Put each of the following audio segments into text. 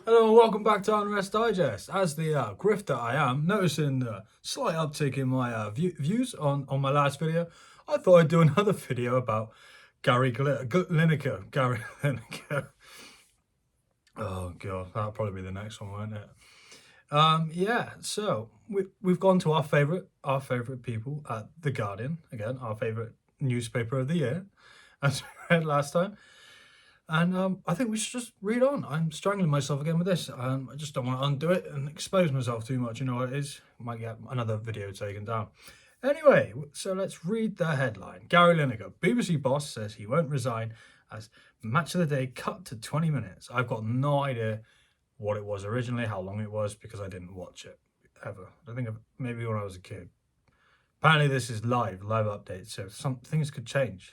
Hello and welcome back to Unrest Digest. As the grifter I am, noticing a slight uptick in my views on my last video, I thought I'd do another video about Lineker. Gary Lineker. Oh god, that'll probably be the next one, won't it? Yeah. So we've gone to our favorite people at The Guardian again, our favorite newspaper of the year, as we read last time. And I think we should just read on. I'm strangling myself again with this. I just don't want to undo it and expose myself too much. You know what it is? Might get another video taken down. Anyway, so let's read the headline. Gary Lineker, BBC boss, says he won't resign as match of the day cut to 20 minutes. I've got no idea what it was originally, how long it was, because I didn't watch it ever. I think maybe when I was a kid. Apparently this is live updates, so some things could change.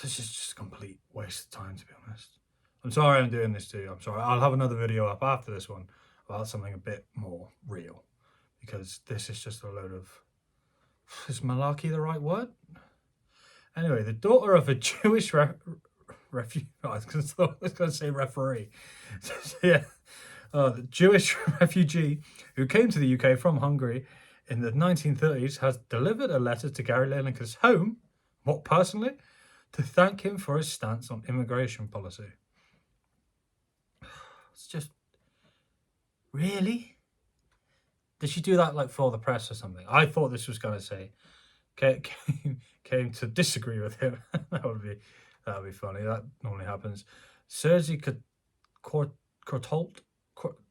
This is just a complete waste of time, to be honest. I'm sorry I'm doing this to you. I'm sorry. I'll have another video up after this one about something a bit more real, because this is just a load of... Is malarkey the right word? Anyway, the daughter of a Jewish refugee... I was going to say referee. Yeah. The Jewish refugee who came to the UK from Hungary in the 1930s has delivered a letter to Gary Lineker's home, what personally, to thank him for his stance on immigration policy. It's just... Really? Did she do that like for the press or something? I thought this was going to say came to disagree with him. that would be funny. That normally happens. Sergi Kortolt,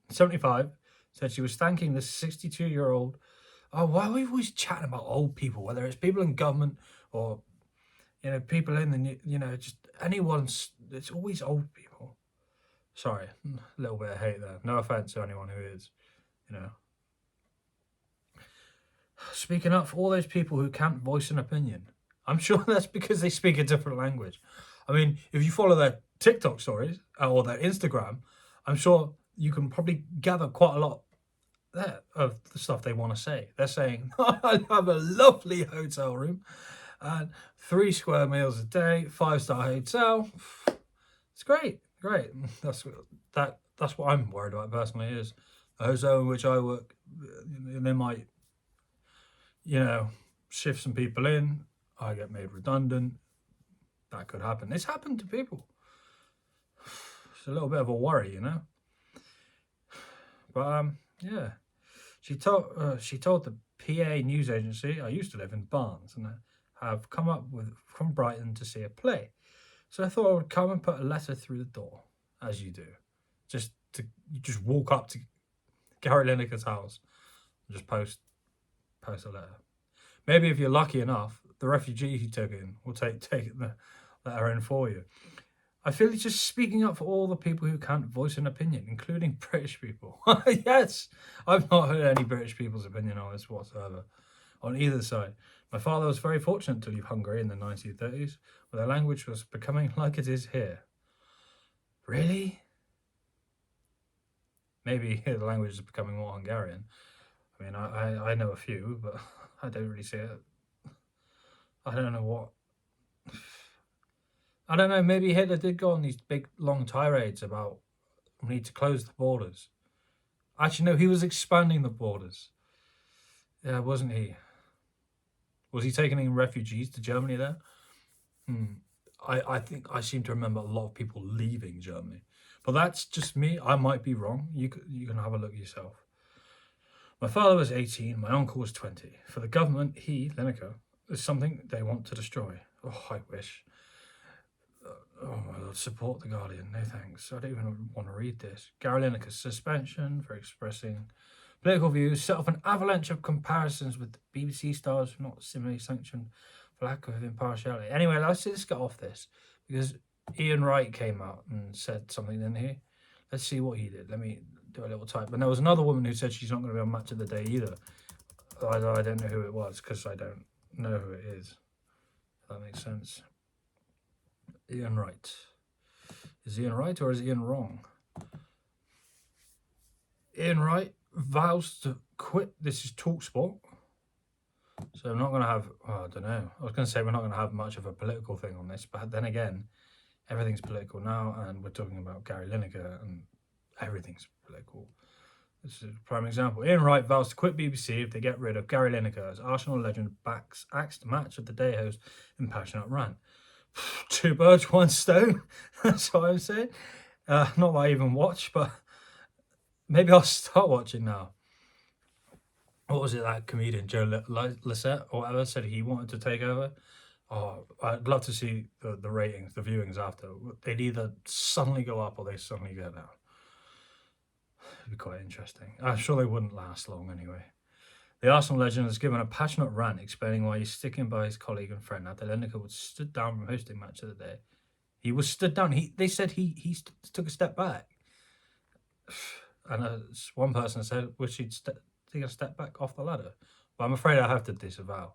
75, said she was thanking the 62-year-old. Oh, why are we always chatting about old people, whether it's people in government or people in the, just anyone's, it's always old people. Sorry, a little bit of hate there. No offense to anyone who is, Speaking up for all those people who can't voice an opinion. I'm sure that's because they speak a different language. I mean, if you follow their TikTok stories or their Instagram, I'm sure you can probably gather quite a lot there of the stuff they want to say. They're saying, I have a lovely hotel room and 3 square meals a day, 5-star hotel. It's great. That's what I'm worried about personally, is the hotel in which I work. They might, shift some people in. I get made redundant. That could happen. It's happened to people. It's a little bit of a worry, But yeah, she told the PA news agency, I used to live in Barnes, and have come up from Brighton to see a play. So I thought I would come and put a letter through the door, as you do. You just walk up to Gary Lineker's house and just post a letter. Maybe if you're lucky enough, the refugee he took in will take the letter in for you. I feel he's just speaking up for all the people who can't voice an opinion, including British people. Yes, I've not heard any British people's opinion on this whatsoever, on either side. My father was very fortunate to leave Hungary in the 1930s, where the language was becoming like it is here. Really? Maybe the language is becoming more Hungarian. I mean, I know a few, but I don't really see it. I don't know what... I don't know, maybe Hitler did go on these big, long tirades about we need to close the borders. Actually, no, he was expanding the borders. Yeah, wasn't he? Was he taking in refugees to Germany there? I think I seem to remember a lot of people leaving Germany. But that's just me. I might be wrong. You can have a look yourself. My father was 18. My uncle was 20. For the government, he, Lineker, is something they want to destroy. Oh, I wish. Oh my Lord, support The Guardian. No thanks. I don't even want to read this. Gary Lineker's suspension for expressing political views set off an avalanche of comparisons with BBC stars not similarly sanctioned for lack of impartiality. Anyway, let's get off this, because Ian Wright came out and said something, didn't he? Let's see what he did. Let me do a little type. And there was another woman who said she's not going to be on Match of the Day either. I don't know who it was, because I don't know who it is. If that makes sense. Ian Wright. Is Ian right or is Ian wrong? Ian Wright vows to quit. This is TalkSport. So I'm not going to have... Oh, I don't know. I was going to say we're not going to have much of a political thing on this, but then again, everything's political now, and we're talking about Gary Lineker, and Everything's political. This is a prime example. Ian Wright vows to quit BBC if they get rid of Gary Lineker as Arsenal legend backs axed match of the day host in passionate rant. Two birds, one stone. That's what I'm saying. Not that I even watch, but maybe I'll start watching now. What was it, that comedian Joe Lissette or whatever said he wanted to take over? Oh, I'd love to see the ratings, the viewings after. They'd either suddenly go up or they suddenly go down. It'd be quite interesting. I'm sure they wouldn't last long anyway. The Arsenal legend has given a passionate rant explaining why he's sticking by his colleague and friend after Lineker was stood down from hosting match of the day. He was stood down. They said he took a step back. And one person said, wish he'd take a step back off the ladder. But I'm afraid I have to disavow.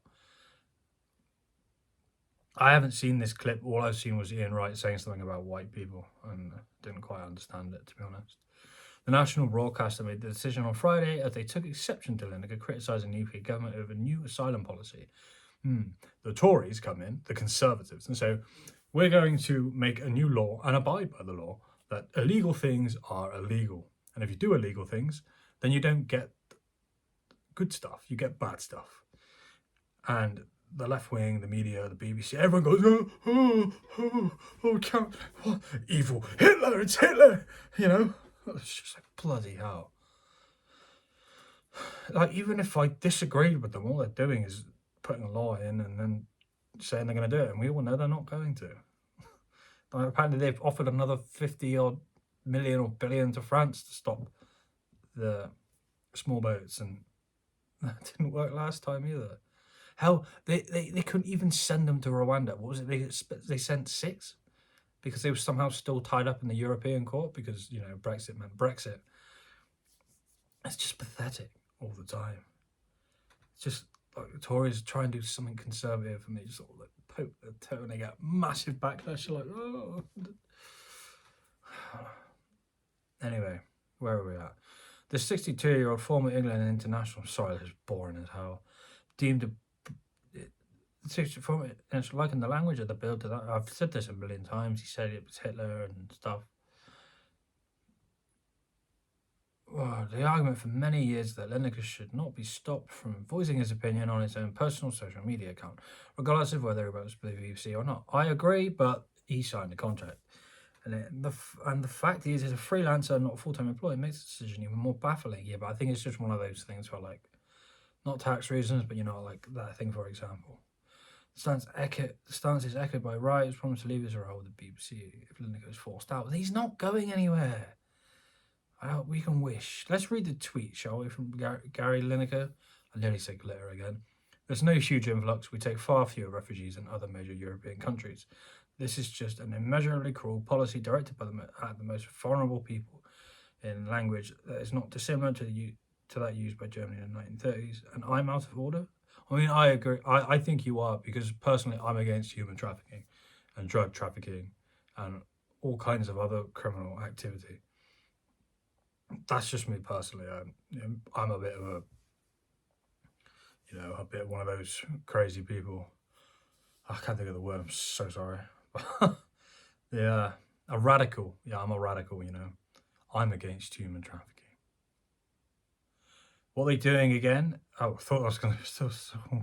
I haven't seen this clip. All I've seen was Ian Wright saying something about white people, and didn't quite understand it, to be honest. The national broadcaster made the decision on Friday as they took exception to Lineker criticising the UK government over new asylum policy. The Tories come in, the Conservatives, and so we're going to make a new law and abide by the law that illegal things are illegal. And if you do illegal things, then you don't get good stuff, you get bad stuff. And the left wing, the media, the BBC, everyone goes, oh, evil, Hitler, it's Hitler, you know? It's just like, bloody hell. Like, even if I disagreed with them, all they're doing is putting a law in and then saying they're going to do it, and we all know they're not going to. Like, apparently they've offered another 50 odd million or billion to France to stop the small boats, and that didn't work last time either. Hell, they couldn't even send them to Rwanda. What was it? They sent 6 because they were somehow still tied up in the European court because, you know, Brexit meant Brexit. It's just pathetic all the time. It's just like the Tories try and do something conservative and they just sort of like poke their toe and they get massive backlash. You're like, oh. Anyway, where are we at? The 62-year-old former England international, sorry, this is boring as hell, deemed liking the language of the bill to that. I've said this a million times. He said it was Hitler and stuff. Well, the argument for many years that Lineker should not be stopped from voicing his opinion on his own personal social media account, regardless of whether he votes for the BBC or not. I agree, but he signed the contract. And the fact is, he's a freelancer, not a full-time employee, makes the decision even more baffling. Yeah, but I think it's just one of those things where, like, not tax reasons, but, you know, like that thing, for example. The stance is echoed by Wright, who's promised to leave his role with the BBC if Lineker is forced out. But he's not going anywhere. We can wish. Let's read the tweet, shall we, from Gary Lineker. I nearly said glitter again. There's no huge influx. We take far fewer refugees than other major European countries. This is just an immeasurably cruel policy directed at the most vulnerable people in language that is not dissimilar to that used by Germany in the 1930s. And I'm out of order? I mean, I agree. I think you are, because personally I'm against human trafficking and drug trafficking and all kinds of other criminal activity. That's just me personally. I'm a bit of one of those crazy people. I can't think of the word. I'm so sorry. Yeah, a radical. Yeah, I'm a radical, you know. I'm against human trafficking. What they're doing again, I thought I was going to still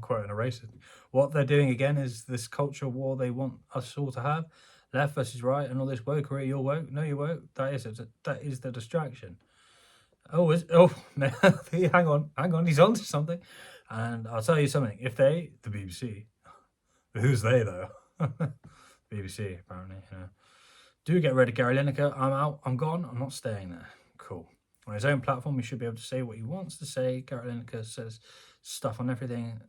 quoting a racist. What they're doing again is this culture war they want us all to have. Left versus right and all this wokery. You're woke. No, you woke. That is the distraction. Man, hang on, he's on to something. And I'll tell you something, if the BBC, who's they though? BBC, apparently, you know, do get rid of Gary Lineker, I'm out, I'm gone, I'm not staying there. Cool. On his own platform, he should be able to say what he wants to say. Gary Lineker says stuff on everything,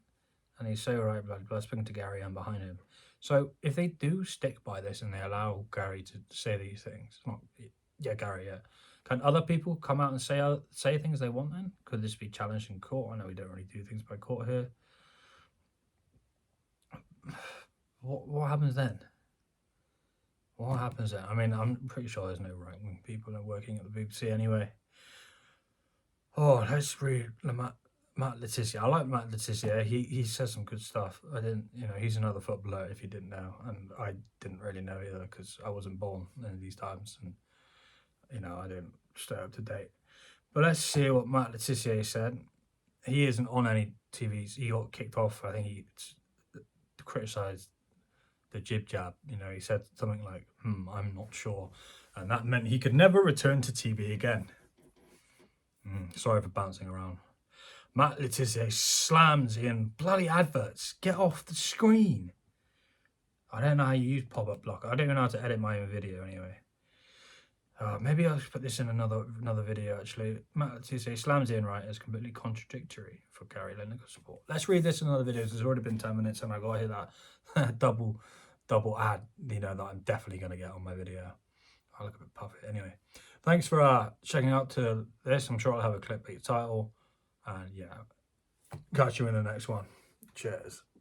and he's so right, blah, blah, speaking to Gary, I'm behind him. So if they do stick by this and they allow Gary to say these things, Gary, yeah. Can other people come out and say things they want then? Could this be challenged in court? I know we don't really do things by court here. What happens then? What happens then? I mean, I'm pretty sure there's no right-wing people working at the BBC anyway. Oh, let's read Matt Le Tissier. I like Matt Le Tissier. He says some good stuff. He's another footballer if you didn't know. And I didn't really know either because I wasn't born in these times. And you know, I didn't stay up to date. But let's see what Matt Letizia said. He isn't on any TVs. He got kicked off. I think he criticised the jib jab. You know, he said something like, I'm not sure. And that meant he could never return to TV again. Sorry for bouncing around. Matt Letizia slams in bloody adverts. Get off the screen. I don't know how you use pop-up blocker. I don't even know how to edit my own video anyway. Maybe I'll put this in another video, actually. Matt Letizia slams in right as completely contradictory for Gary Lineker support. Let's read this in another video. It's already been 10 minutes and I got to hit that double ad, you know, that I'm definitely going to get on my video. I look a bit puffy. Anyway, thanks for checking out to this. I'm sure I'll have a clickbait title. And yeah, catch you in the next one. Cheers.